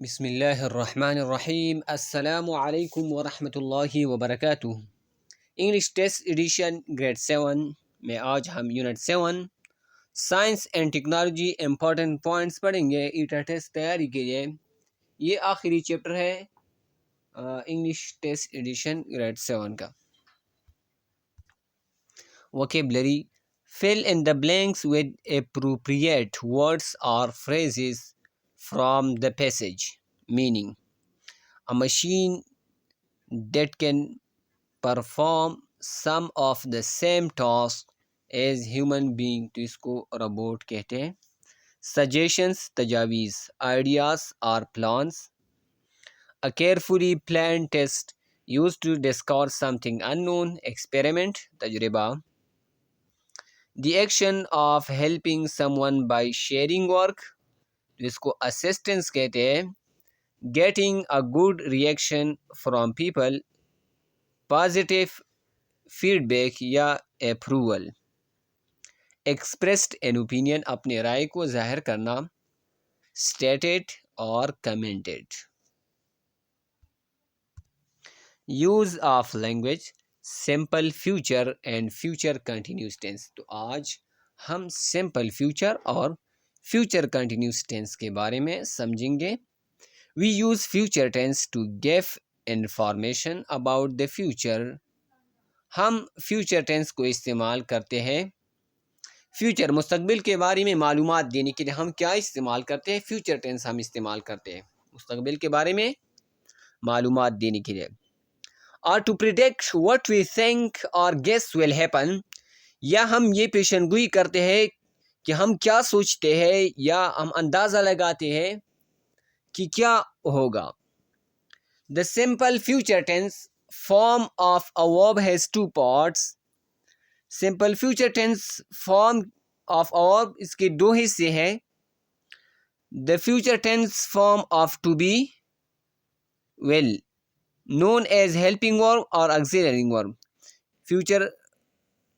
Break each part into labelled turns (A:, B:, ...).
A: बिस्मिल्लाहिर्रहमानिर्रहीम अस्सलामु अलैकुम वरहमतुल्लाहि वबरकातुह। इंग्लिश टेस्ट एडिशन ग्रेड 7 में आज हम unit 7 science and technology important points पढ़ेंगे ईटा टेस्ट तैयारी के लिए। ये आखिरी चैप्टर है इंग्लिश टेस्ट एडिशन ग्रेड 7 का। Vocabulary: fill in the blanks with appropriate words or phrases from the passage. Meaning: a machine that can perform some of the same task as human being, तो इसको robot कहते हैं। Suggestions, तजावीज़, ideas or plans. A carefully planned test used to discover something unknown. Experiment, तजुर्बा। The action of helping someone by sharing work, जिसको assistance कहते हैं। Getting a good reaction from people, positive feedback या approval. Expressed an opinion, अपने राय को जाहिर करना। Stated और commented. Use of language, simple future and future continuous tense। तो आज हम simple future और future continuous tense के बारे में समझेंगे। We use future tense to give information about the future। हम future tense को इस्तेमाल करते हैं फ्यूचर मुस्तकबिल के बारे में मालूमात देने के लिए। हम क्या इस्तेमाल करते हैं? फ्यूचर टेंस हम इस्तेमाल करते हैं मुस्तकबिल के बारे में मालूमात देने के लिए। और to predict what we think और गेस विल हैपन, या हम ये पेशनगोई करते हैं कि हम क्या सोचते हैं या हम अंदाज़ा लगाते हैं कि क्या होगा। The simple future tense form of a verb has two parts. Simple future tense form of a verb, इसके दो हिस्से हैं। The future tense form of to be, will, known as helping verb और auxiliary verb। Future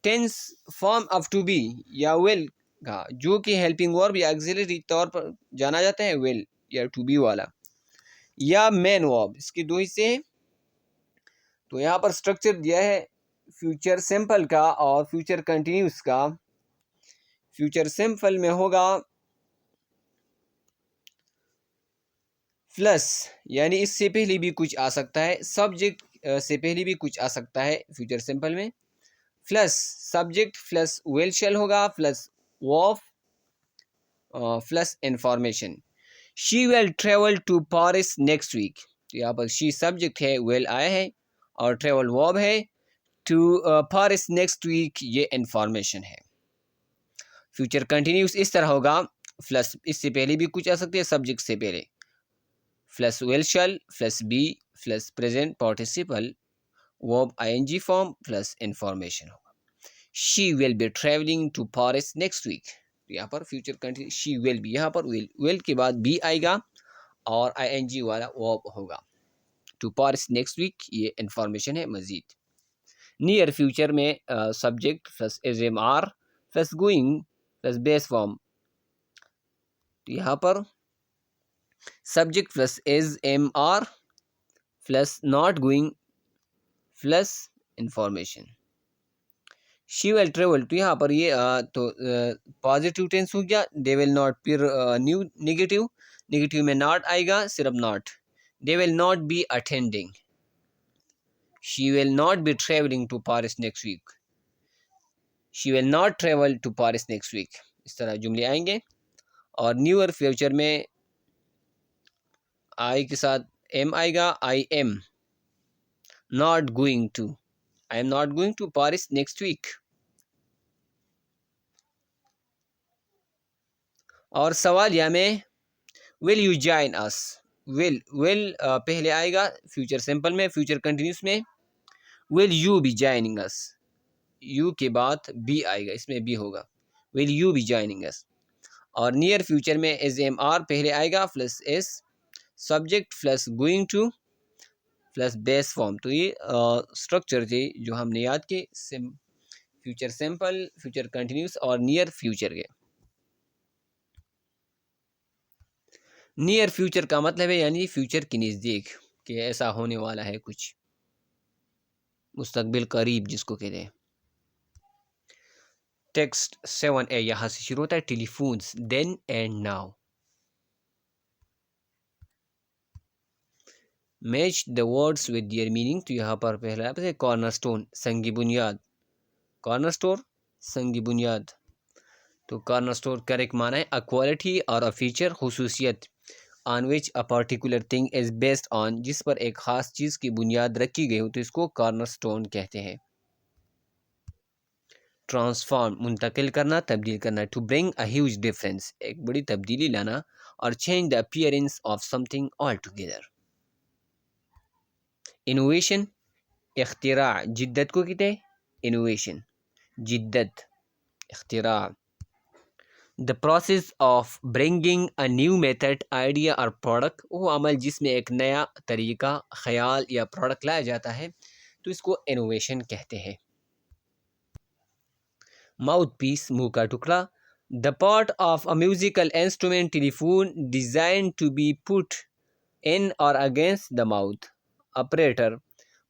A: tense form of to be या will का, जो कि helping verb या ऑक्सिलरी तौर पर जाना जाता है, विल या टू बी वाला, या मेन वर्ब। इसके दो हिस्से हैं। तो यहाँ पर स्ट्रक्चर दिया है फ्यूचर सिंपल का और फ्यूचर कंटिन्यूस का। फ्यूचर सिंपल में होगा प्लस, यानी इससे पहले भी कुछ आ सकता है, सब्जेक्ट से पहले भी कुछ आ सकता है। फ्यूचर सिंपल में plus subject plus will shall होगा, plus verb plus information. She will travel to Paris next week. तो यहाँ पर शी सब्जेक्ट है, विल आया है और ट्रेवल वर्ब है। टू पेरिस नेक्स्ट वीक ये इंफॉर्मेशन है। फ्यूचर कंटिन्यूस इस तरह होगा, प्लस इससे पहले भी कुछ आ सकती है, सब्जेक्ट से पहले plus will shall plus be plus present participle verb ING form plus information होगा। She will be travelling to Paris next week. यहाँ पर future continuous she will be, यहाँ पर विल के बाद बी आएगा और आईएनजी वाला वर्ब होगा। टू पेरिस नेक्स्ट वीक ये इंफॉर्मेशन है मजीद। नियर फ्यूचर में subject plus is am are plus going plus base form. यहाँ पर subject plus is am are plus not going plus information. She will travel, तो यहाँ पर ये तो पॉजिटिव टेंस हो गया। दे विल नॉट, फिर न्यू नेगेटिव, नेगेटिव में नॉट आएगा, सिर्फ not. They will not be attending. She will not B travelling to Paris next week. She will not travel to Paris next week. इस तरह जुमले आएंगे। और न्यूअर फ्यूचर में आई के साथ एम आएगा, I am not going to, I am not going to Paris next week. और सवालिया में will you join us, will पहले आएगा फ्यूचर सिंपल में। फ्यूचर कंटिन्यूस में will you be joining us, you के बाद बी आएगा, इसमें बी होगा, will you be joining us. और नियर फ्यूचर में एज एम आर पहले आएगा plus S subject plus going to plus base form. तो ये स्ट्रक्चर थे जो हमने याद किए फ्यूचर सिंपल, फ्यूचर कंटिन्यूस और नियर फ्यूचर के। नियर फ्यूचर का मतलब है यानी फ्यूचर के नज़दीक, कि ऐसा होने वाला है कुछ, मुस्तकबिल करीब जिसको कहते हैं। टेक्स्ट 7A यहाँ से शुरू होता है, telephones then and now. Match the words with their meaning, तो यहाँ पर पहला है कॉर्नरस्टोन, संगी बुनियाद, कॉर्नरस्टोन संगी बुनियाद। तो कॉर्नरस्टोन करेक्ट माना है अ क्वालिटी और अ फीचर, खुसूसियत, on which a particular thing is based on, जिस पर एक खास चीज़ की बुनियाद रखी गई हो, तो इसको कॉर्नरस्टोन कहते हैं। ट्रांसफॉर्म मुंतकिल करना, तब्दील करना, to bring a huge difference, एक बड़ी तब्दीली लाना, और change the appearance of something all together. Innovation इख्तिरा, जिद्दत को कहते हैं इनोवेशन, जिद्दत, इख्तिरा। The process of bringing a new method, idea और प्रोडक्ट, वो अमल जिसमें एक नया तरीका, ख्याल या प्रोडक्ट लाया जाता है, तो इसको इनोवेशन कहते हैं। माउथ पीस, मुंह का टुकड़ा, the part of a musical instrument, telephone, designed to be put in or against the mouth. Operator,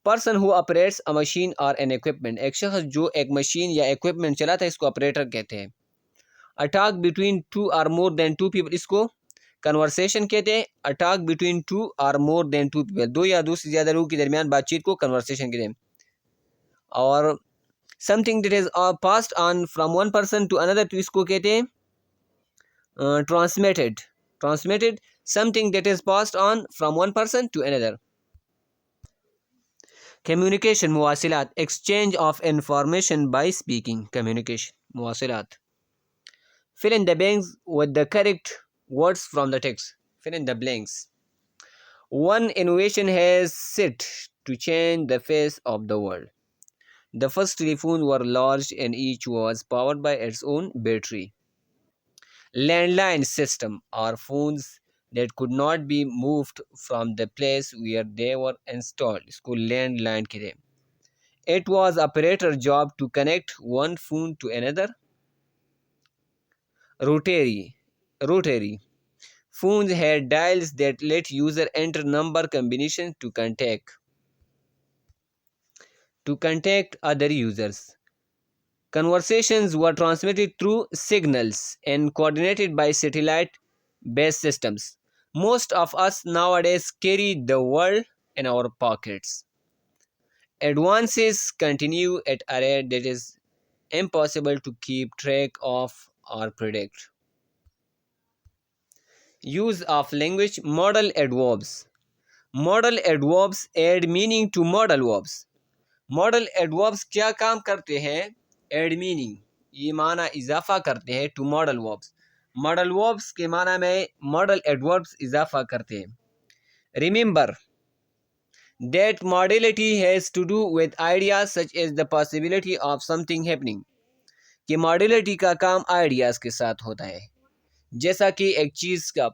A: person who operates a machine or an equipment, एक शख्स जो एक मशीन या इक्विपमेंट चलाता है, इसको ऑपरेटर कहते हैं। A talk between two or more than to people, इसको कन्वर्सेशन कहते हैं। A talk between two or more than to people, दो या दो से ज़्यादा लोगों के दरमियान बातचीत को कन्वर्सेशन कहते हैं। और something that is passed on from one person to another, तो इसको कहते हैं transmitted, transmitted something that is passed on from one person to another. Communication, मुवासिलात, exchange of information by speaking, communication, मुवासिलात। fill in the blanks with the correct words from the text, fill in the blanks। one innovation has set to change the face of the world, the first telephones were large and each was powered by its own battery। Landline system are phones that could not be moved from the place where they were installed, इसको landline कहते हैं। It was operator job to connect one phone to another। Rotary, rotary phones had dials that let user enter number combinations to contact other users। Conversations were transmitted through signals and coordinated by satellite-based systems. Most of us nowadays carry the world in our pockets. Advances continue at a rate that is impossible to keep track of or predict. Use of language, modal adverbs. Modal adverbs add meaning to modal verbs. Model adverbs क्या काम करते हैं? Add meaning, ये माना इजाफा करते हैं to model verbs. Model verbs के माना में मॉडल एडवर्ब्स इजाफा करते हैं। Remember that modality has to do with ideas such as the possibility of something happening, कि मॉडलिटी का काम आइडियाज के साथ होता है, जैसा कि एक चीज़ का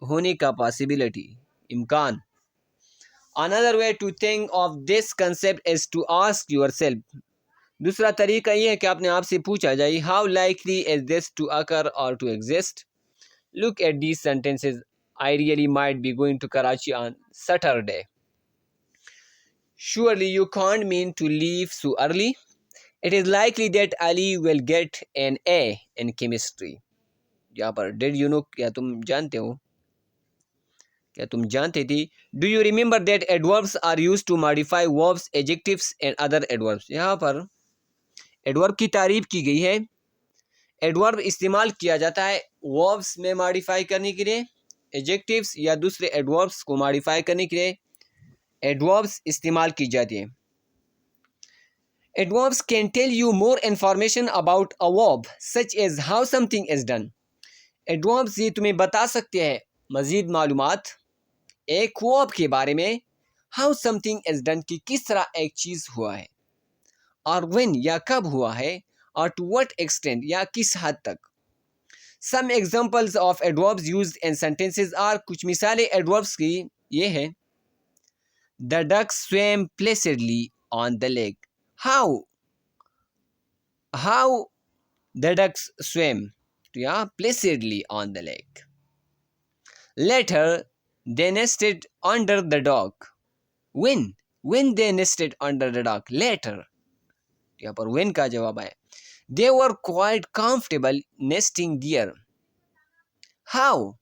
A: होने का पॉसिबिलिटी, इम्कान। Another way to think of this concept is to ask yourself, दूसरा तरीका ये है कि आपने आपसे पूछा जाए, how likely is this to occur or to exist? Look at these sentences. I really might be going to Karachi on Saturday. Surely you can't mean to leave so early. It is likely that Ali will get an A in chemistry. यहाँ पर did you know, क्या तुम जानते हो, क्या तुम जानते थी? Do you remember that adverbs are use to modify verbs, adjectives and other adverbs. यहाँ पर एडवर्ब की तारीफ की गई है। एडवर्ब इस्तेमाल किया जाता है वर्ब्स में मॉडिफाई करने के लिए, एडजेक्टिव्स या दूसरे एडवर्ब्स को मॉडिफाई करने के लिए एडवर्ब्स इस्तेमाल की जाती है। Adverbs can tell you more information about a verb such as how something is done. Adverbs ये तुम्हें बता सकते हैं मजीद मालूमात एक वर्ब के बारे में, हाउ समथिंग इज डन कि किस तरह एक चीज़ हुआ है, और व्हेन या कब हुआ है, और टू व्हाट एक्सटेंट या किस हद तक। Some examples of adverbs used in sentences are, कुछ मिसालें एडवर्ब्स की ये हैं। The duck swam placidly on the lake. How how the ducks swam, तो यहाँ placidly on the lake. Later, they nested under the dock. When? When they nested under the dock. Later. यहाँ पर when का जवाब है. They were quite comfortable nesting there. How?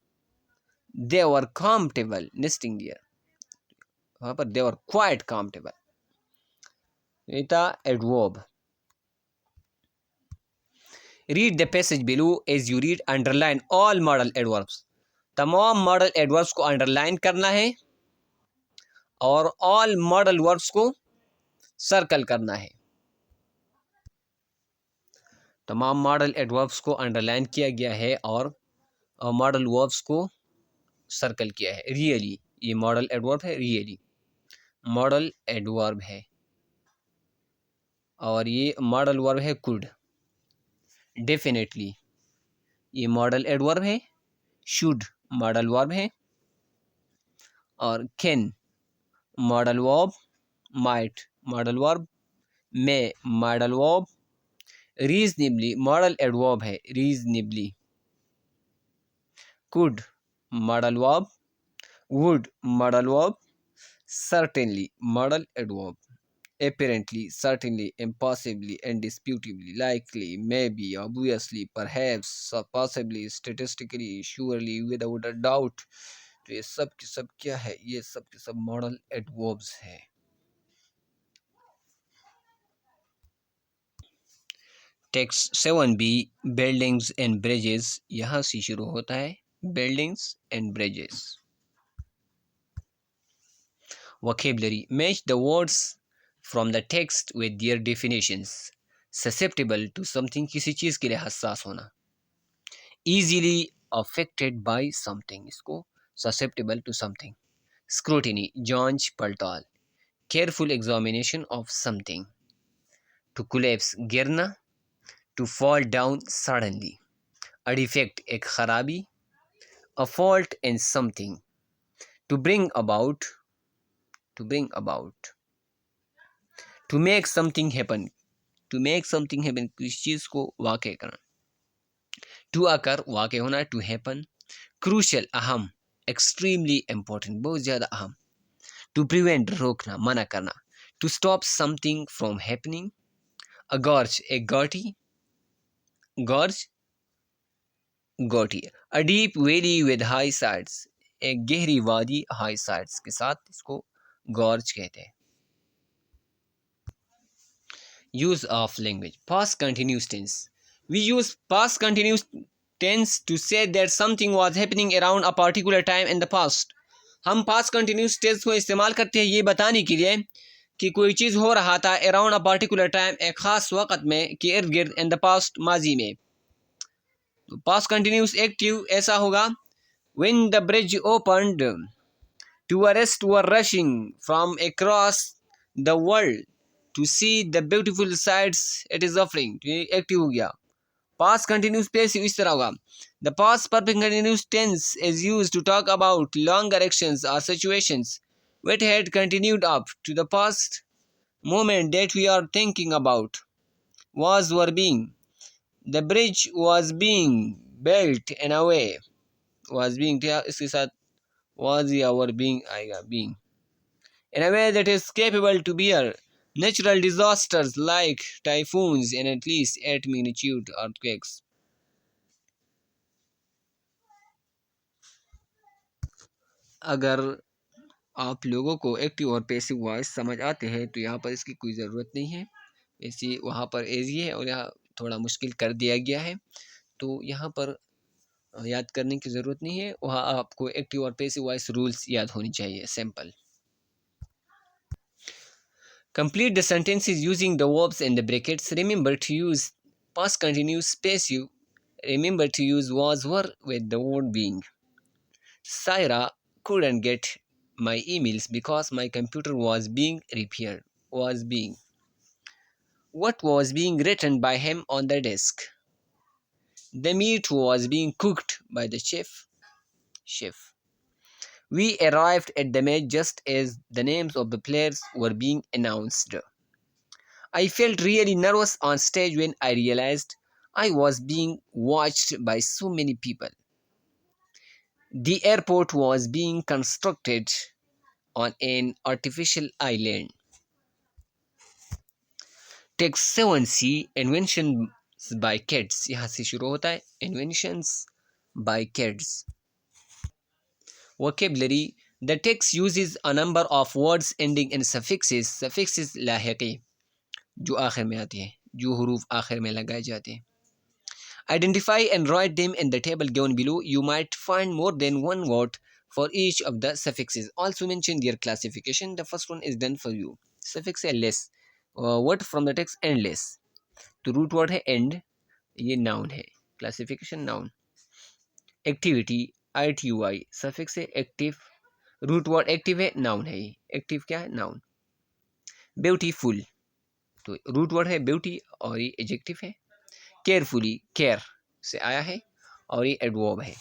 A: They were comfortable nesting there. वहाँ पर they were quite comfortable. ये था adverb. Read the passage below. As you read, underline all modal adverbs. तमाम मॉडल एडवर्ब्स को underline करना है और all modal verbs को सर्कल करना है. तमाम मॉडल एडवर्ब्स को अंडरलाइन किया गया है और मॉडल वर्ब्स को सर्कल किया है. रियली, ये मॉडल एडवर्ब है. रियली मॉडल एडवर्ब है और ये मॉडल वर्ब है कुड. डेफिनेटली ये मॉडल एडवर्ब है. शुड मॉडल वर्ब है और can model verb. Might model verb. May model verb. Reasonably model adverb है. Reasonably. Could model verb. Would model verb. certainly model adverb. Apparently, certainly, impossibly, indisputably, likely, maybe, obviously, perhaps, possibly, statistically, surely, without a doubt. तो ये सब के सब क्या है? ये सब के सब मॉडल एडवर्ब्स है. Text 7b buildings and bridges. यहाँ से शुरू होता है. Buildings and bridges. Vocabulary. Match the words from the text with their definitions. Susceptible to something, किसी चीज़ के लिए हसास होना. Easily affected by something, इसको susceptible to something. Scrutiny, जांच पड़ताल. Careful examination of something. To collapse, गिरना. To fall down suddenly. A defect, एक खराबी. A fault in something. To bring about. To bring about. To make something happen. To make something happen, किसी चीज़ को वाक़ करना. To occur, वाक़ होना. To happen. Crucial, अहम. Extremely important, बहुत ज़्यादा अहम. To prevent, रोकना, मना करना. To stop something from happening. A gorge, एक घाटी. Gorge, घाटी. A deep valley with high sides, एक गहरी वादी high sides के साथ, इसको gorge कहते हैं. Use of language. Past continuous tense. We use past continuous tense to say that something was happening around a particular time in the past. हम past continuous tense को इस्तेमाल करते हैं ये बताने के लिए कि कोई चीज़ हो रहा था around a particular time, एक ख़ास वक़्त में, के इर्द गिर्द, in the past, माजी में. तो past continuous active ऐसा होगा. When the bridge opened, tourists were rushing from across the world to see the beautiful sights it is offering. ये एक्टिव हो गया. Past continuous passive इस तरह होगा. The past perfect continuous tense is used to talk about longer actions or situations which had continued up to the past moment that we are thinking about. Was were being. The bridge was being built in a way. Was being, इसके साथ was या were being आएगा. Being. In a way that is capable to bear natural disasters like typhoons and at least 8 magnitude earthquakes. अगर आप लोगों को active और passive voice समझ आते हैं तो यहाँ पर इसकी कोई ज़रूरत नहीं है. ऐसी वहाँ पर ईजी है और यहाँ थोड़ा मुश्किल कर दिया गया है, तो यहाँ पर याद करने की ज़रूरत नहीं है. वहाँ आपको एक्टिव और पैसिव वॉइस रूल्स याद होनी चाहिए. Simple. Complete the sentences using the verbs and the brackets. Remember to use past continuous passive. Remember to use was were with the word being. Saira couldn't get my emails because my computer was being repaired. Was being. What was being written by him on the desk? The meat was being cooked by the chef. Chef. We arrived at the match just as the names of the players were being announced. I felt really nervous on stage when I realized I was being watched by so many people. The airport was being constructed on an artificial island. Text 7C inventions by kids, यहाँ से शुरू होता है inventions by kids. Vocabulary the text uses a number of words ending in suffixes. Suffixes लाहिकी जो आखिर में आती है, जो हरूफ आखिर में लगाए जाते हैं. Identify and write them in the table given below. You might find more than one word for each of the suffixes. Also mention their classification. The first one is done for you. Suffix है less. Word from the text endless. तो root word है and, ये noun है. Classification noun. Activity ITUI suffix है active. Root word active है, noun है. ये active क्या है? नाउन. ब्यूटीफुल तो रूट वर्ड है ब्यूटी और ये एडजेक्टिव है. केयरफुली केयर से आया है और ये एडवर्ब है.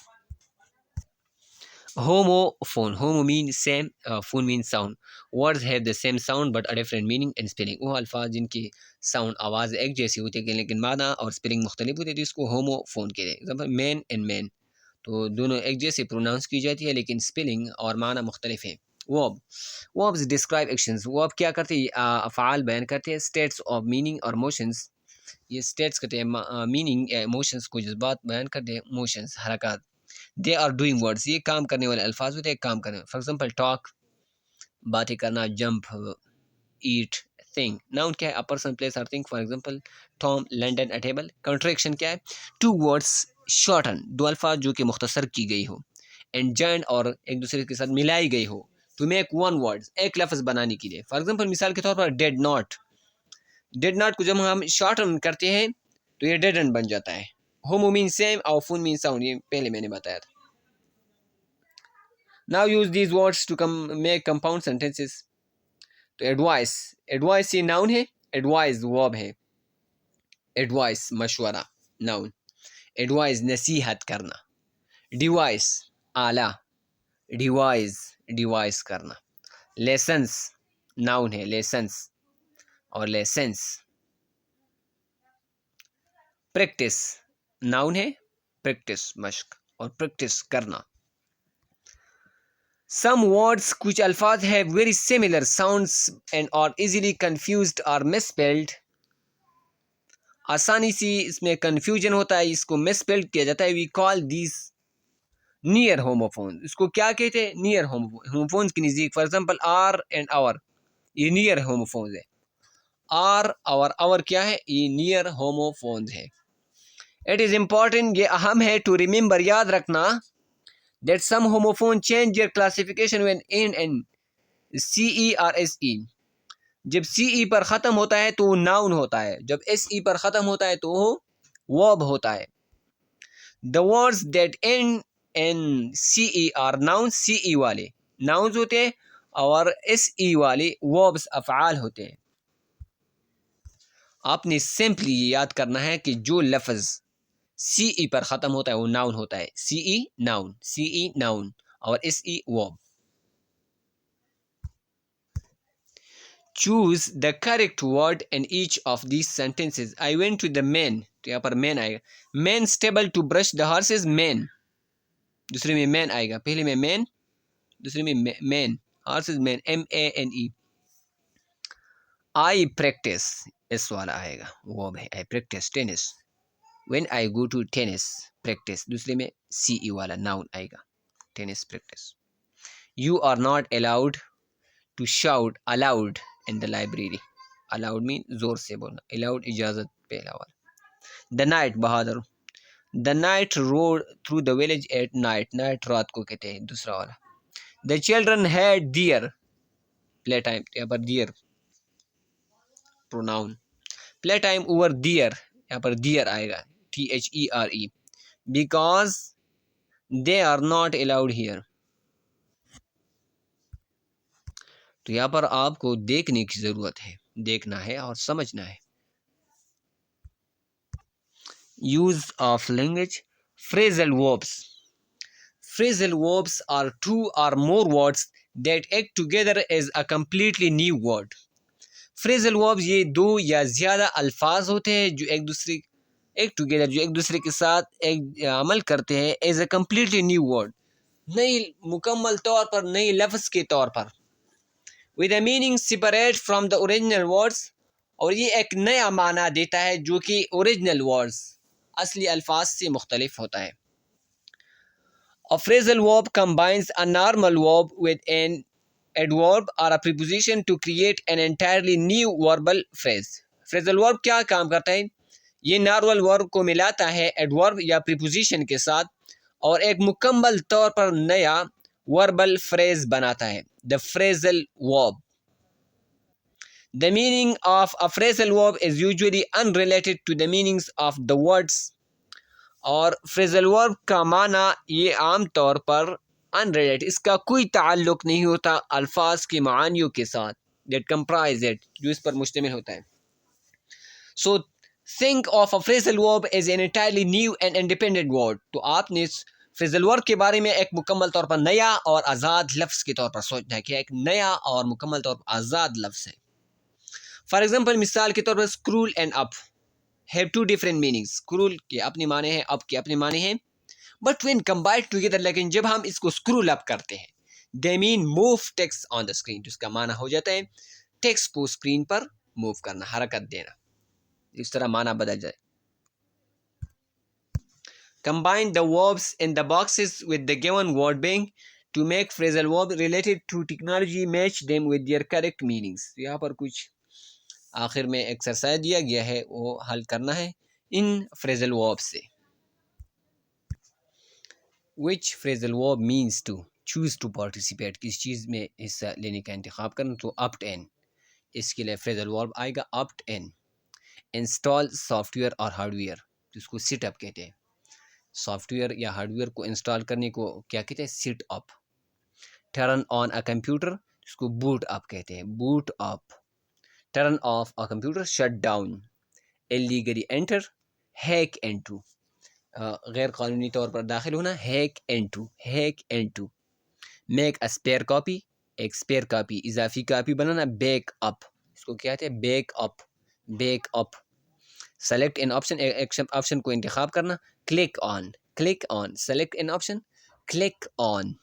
A: Homophone, homo mean same, phone mean sound. Words have the same sound but a different meaning and spelling. वो अल्फाज जिनकी साउंड आवाज़ एक जैसी होती है लेकिन माना और स्पेलिंग मुख्तलिफ होती है तो इसको होमोफोन कहते हैं. एग्जाम्पल मैन एंड मैन, तो दोनों एक जैसे प्रोनाउंस की जाती है लेकिन स्पेलिंग और माना मुख्तलिफ है. Verb, verbs describe actions. Verb क्या करते हैं? अफ़आल बयान करते हैं. स्टेट्स ऑफ मीनिंग और मोशंस, ये स्टेट्स करते हैं मीनिंग इमोशंस को, जज्बात बयान करते हैं. मोशंस हरकत. दे आर डूइंग वर्ड्स, ये काम करने वाले अल्फाज होते हैं, काम करने. फॉर एग्जांपल टॉक बातें करना, जंप, ईट, थिंग. नाउन क्या है? अ पर्सन, प्लेस और thing. For example Tom, London, a table. Contraction क्या है? टू वर्ड्स शॉर्टन, दो अल्फाज जो कि मुख्तसर की गई हो. एंड जॉइंट और एक दूसरे के साथ मिलाई गई हो. टू मेक वन वर्ड, एक लफ्ज़ बनाने के लिए. फॉर एग्जांपल मिसाल के तौर पर डेड नॉट. डेड नॉट को जब हम शॉर्टन करते हैं तो ये डेडन बन जाता है. होमो मीन सेम और फून मीन साउंड, ये पहले मैंने बताया था. Now use these words to make compound sentences. तो एडवाइस, एडवाइस ये नाउन है, एडवाइस वर्ब है. एडवाइस मशवरा, नाउन. एडवाइस नसीहत करना. डिवाइस आला, डिवाइस डिवाइस करना. लेसन्स नाउन है, लेसन्स और लेसेंस. प्रैक्टिस नाउन है, प्रैक्टिस मश्क और प्रैक्टिस करना. सम वर्ड्स, कुछ अल्फाज है वेरी सिमिलर साउंड्स एंड और इजीली कंफ्यूज्ड और मिसस्पेल्ड. आसानी से इसमें कंफ्यूजन होता है, इसको मिसस्पेल्ड किया जाता है. We call this near homophone. इसको क्या कहते हैं? नियर होमोफोन्स के नज़दीक. For example are and our, ये नियर होमोफोन्स है. आर और आवर क्या है? ये नियर होमोफोन्स है. इट इज़ इम्पॉर्टेंट, ये अहम है, टू रिमेंबर, याद रखना, that some homophone change their classification when in and CE or SE. जब CE पर ख़त्म होता है तो नाउन होता है, जब SE पर ख़त्म होता है तो वो वर्ब होता है. The words that end in CE are nouns. CE वाले nouns होते हैं और SE वाले verbs अफ़आल होते हैं. आपने सिंपली याद करना है कि जो लफ्ज़ CE पर ख़त्म होता है वो नाउन होता है. CE नाउन, CE नाउन और SE verb. Choose the correct word in each of these sentences. I went to the man, तो यहाँ पर man आएगा. Man stable to brush the horses. Man, दूसरे में man आएगा, पहले में man, दूसरे में man. Horses man, MANE. I practice, इस वाला आएगा, वर्ब है. I practice tennis. When I go to tennis practice, दूसरे में CE वाला नाउन आएगा, tennis practice. You are not allowed to shout aloud in the library. Aloud mean जोर से बोलना, allowed इजाज़त, पहला वाला. The night Bahadur. The night rode through the village at night. Night रात को कहते हैं, दूसरा वाला. The children had deer playtime, यहाँ पर deer pronoun. Playtime over deer, यहाँ पर deer आएगा, THERE, because they are not allowed here. तो यहाँ पर आपको देखने की ज़रूरत है, देखना है और समझना है. Use of language. Phrasal verbs. Phrasal verbs are two or more words that act together as a completely new word. Phrasal verbs ये दो या ज़्यादा अल्फाज होते हैं जो एक दूसरे के साथ एक अमल करते हैं as a completely new word. नई मुकम्मल तौर पर नई लफ्ज़ के तौर पर, with a meaning separate from the original words, और ये एक नया माना देता है जो कि ओरिजिनल वर्ड्स असली अल्फाज से मुख्तलिफ होता है। A phrasal verb combines a normal verb with an adverb or a preposition to create an entirely new verbal phrase. Phrasal verb क्या काम करता है? ये नॉर्मल वर्ब को मिलाता है एडवर्ब या प्रीपोजिशन के साथ और एक मुकम्मल तौर पर नया वर्बल फ्रेज बनाता है। The phrasal verb, the meaning of a phrasal verb is usually unrelated to the meanings of the words, और फ्रेजल वर्ब का माना ये आम तौर पर अनरिलेटेड, इसका कोई ताल्लुक नहीं होता अल्फाज के मानियों के साथ, दैट कंप्राइज इट, जो इस पर मुश्तमिल होता है। सो think of a phrasal verb as an entirely new and independent word, तो आपने फ्रेजल वर्ब के बारे में एक मुकम्मल तौर पर नया और आज़ाद लफ्ज़ के तौर पर सोचना है कि एक नया और मुकम्मल तौर पर आज़ाद लफ्ज़ है। फॉर एग्जांपल, मिसाल के तौर पर scroll and up have two different meanings. Scroll के अपने माने हैं, अप के अपने माने हैं, बट व्हेन कंबाइंड टुगेदर, लेकिन जब हम इसको स्क्रूल अप करते हैं, they mean move text on the screen, तो इसका माना हो जाता है टेक्स्ट को स्क्रीन पर मूव करना, हरकत देना, इस तरह माना बदल जाए। Combine the verbs in the boxes with the given word being to make phrasal verb related to technology match them with their correct meanings। यहाँ पर कुछ आखिर में एक्सरसाइज दिया गया है, वो हल करना है इन फ्रेजल वर्ब से। Which phrasal verb means to choose to participate, किस चीज़ में हिस्सा लेने का इंतखाब करना, तो opt in, इसके लिए फ्रेजल वर्ब आएगा opt in। इंस्टॉल सॉफ्टवेयर और हार्डवेयर, जिसको सिट अप कहते हैं, सॉफ्टवेयर या हार्डवेयर को इंस्टॉल करने को क्या कहते हैं, sit up. Turn on a computer, जिसको बूट अप कहते हैं, boot up. Turn off a computer, shut down. Illegally enter, hack into, गैर कानूनी तौर पर दाखिल होना, hack into, hack into. Make a spare copy, एक स्पेयर कॉपी इजाफी कॉपी बनाना, बैक अप, इसको क्या कहते हैं, back up, back up. Select an option, एक ऑप्शन को इंतखाब करना, click on, click on, select an option, click on.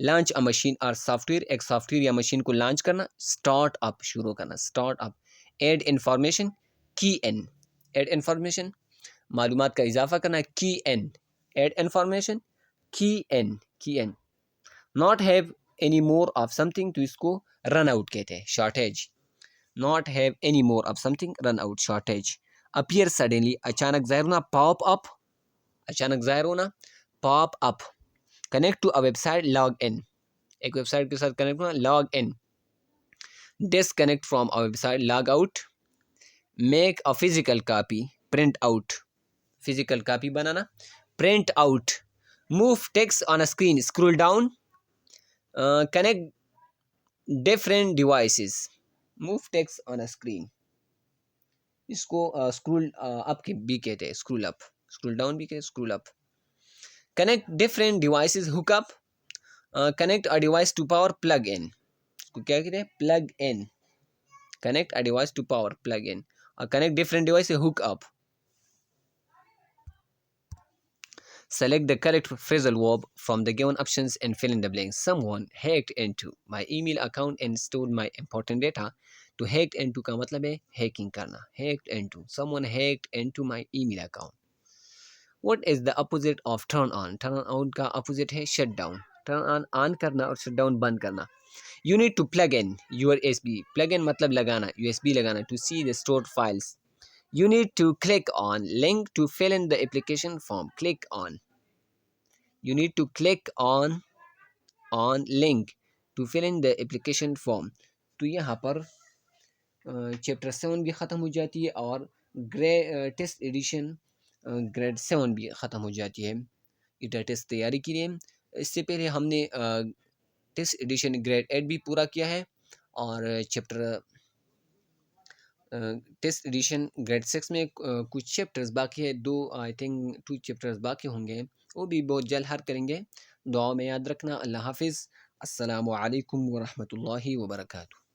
A: Launch a machine और सॉफ्टवेयर, एक सॉफ्टवेयर या मशीन को लॉन्च करना, स्टार्ट अप, शुरू करना, start up. Add information, key इन, एड इंफॉर्मेशन, मालूमात का इजाफा करना, की इन, add information, key in, key in. Not have any more of something, तो इसको रन आउट कहते हैं, shortage. Not have any more of something, run out, shortage. Appear suddenly, अचानक ज़ाहिर होना, पॉप अप, अचानक ज़ाहिर होना, pop up. Connect to a website, log in, एक वेबसाइट के साथ कनेक्ट होना, log in. Disconnect from a website, log out. Make a physical copy, print out, physical copy बनाना, print out. Move text on a screen, scroll down. Connect different devices, move text on a screen, इसको स्क्रूल up के भी कहते हैं, scroll up, स्क्रूल down भी कहते हैं, scroll up. Connect different devices, hook up. Connect a device to power, plug in, इसको क्या कहते हैं, plug in. Connect a device to power, plug in. और connect different device, hook up. Select the correct phrasal verb from the given options and fill in the blanks. Someone hacked into my email account and stole my important data. To hacked into का मतलब है hacking करना, hacked into, someone hacked into my email account. What is the opposite of turn on? Turn on का opposite है shut down. Turn on करना और shut down बंद करना. You need to plug in your USB. Plug in मतलब लगाना, USB लगाना, to see the stored files. You need to click on link to fill in the application form. Click on. You need to click on link to fill in the application form. तो यहाँ पर chapter 7 भी ख़त्म हो जाती है और test addition grade 7 भी ख़त्म हो जाती है ईटा टेस्ट तैयारी के लिए। इससे पहले हमने टेस्ट एडिशन ग्रेड 8 भी पूरा किया है और चैप्टर टेस्ट एडिशन ग्रेड 6 में कुछ चैप्टर्स बाकी है, आई थिंक 2 चैप्टर्स बाकी होंगे, वो भी बहुत जल्द हल करेंगे। दुआ में याद रखना। अल्लाह हाफिज़। अस्सलामु अलैकुम वरहमतुल्लाहि वबरकातुहू।